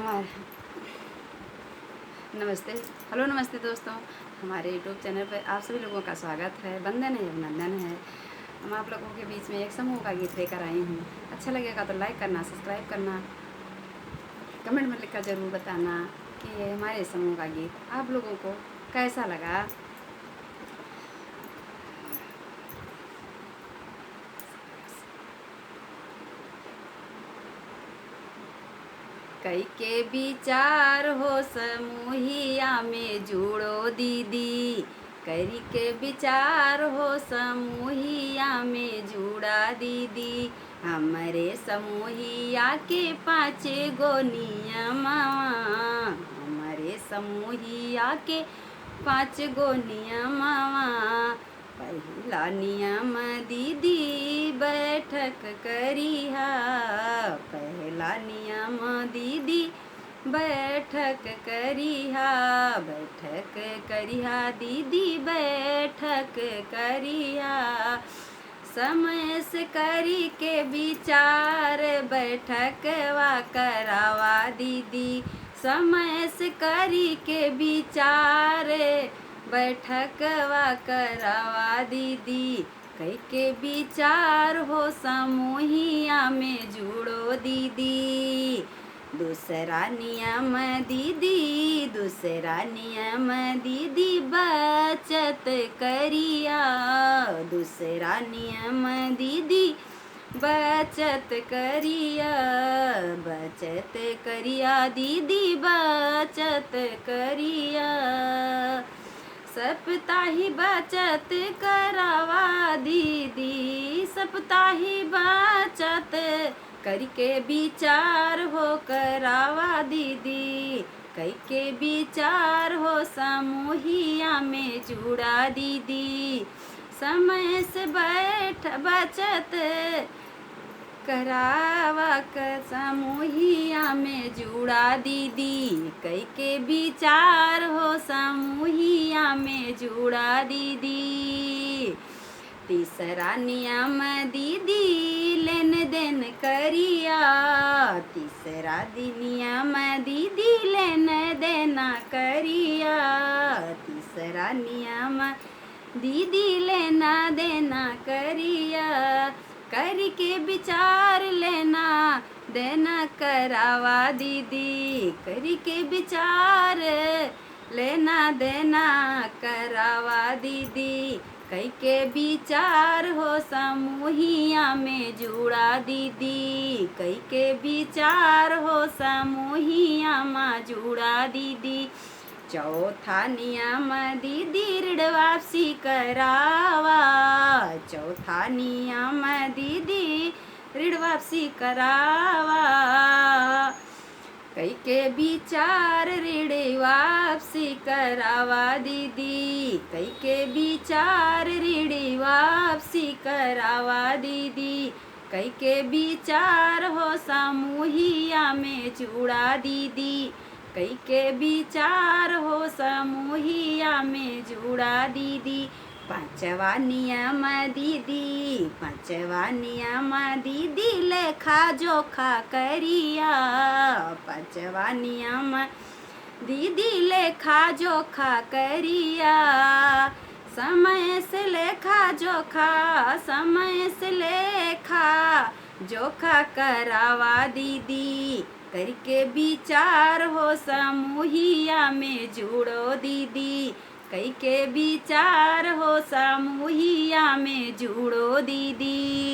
हमारे नमस्ते हेलो नमस्ते दोस्तों, हमारे यूट्यूब चैनल पर आप सभी लोगों का स्वागत है। वंदन है, अभिनंदन है। हम आप लोगों के बीच में एक समूह का गीत लेकर आई हूँ। अच्छा लगेगा तो लाइक करना, सब्सक्राइब करना, कमेंट में लिखकर ज़रूर बताना कि ये हमारे समूह का गीत आप लोगों को कैसा लगा। कई के विचार हो समूहिया में जुड़ो दीदी, कई के विचार हो समूहिया में जुड़ा दीदी। हमारे समूहिया के 5 गो नियमवा, हमारे समूहिया के 5 गो नियमवा। पहला नियम दीदी बैठक करिहा, पहला नियम दीदी बैठक करिहा, बैठक करिहा दीदी बैठक करिहा। समय से करी के विचार बैठकवा करावा दीदी, समय से करी के विचार बैठकवा करावा दीदी। कई के विचार हो समूहिया में जुड़ो दीदी। दूसरा नियम दीदी, दूसरा नियम दीदी बचत करिया, दूसरा नियम दीदी बचत करिया, बचत करिया दीदी बचत करिया। सप्ताही बचत करावा दीदी, सप्ताही बचत करके विचार हो करावा दीदी। कई के विचार हो समूहिया में जुड़ा दीदी, समय से बचत करावा कर समूहिया में जुड़ा दीदी। कई के विचार हो समूहिया में जुड़ा दीदी। तीसरा नियम दीदी लेन देन करिया, तीसरा नियम दीदी लेन देना करिया, तीसरा नियम दीदी लेना देना करिया। करके विचार लेना देना करावा दीदी, करके विचार लेना देना करावा दीदी। कई के विचार हो समूहिया में जुड़ा दीदी, कई के विचार हो समूहिया में जुड़ा दीदी। चौथा नियम दीदी ऋण वापसी करावा, चौथा नियम दीदी ऋण वापसी करावा। कई के विचार ऋण वापसी करावा दीदी, कई के विचार ऋण वापसी करावा दीदी। कई के विचार हो समूहिया में जुड़ा दीदी, कई के विचार हो समूहिया में जुड़ा दीदी। पांचवा नियम दीदी, पांचवा नियम दीदी लेखा जोखा करिया, पांचवा नियम दीदी लेखा जोखा करिया। समय से लेखा जोखा, समय से लेखा जोखा करावा दीदी। करके विचार हो समूहिया में जुड़ो दीदी, कई के विचार हो समूहिया में जुड़ो दीदी।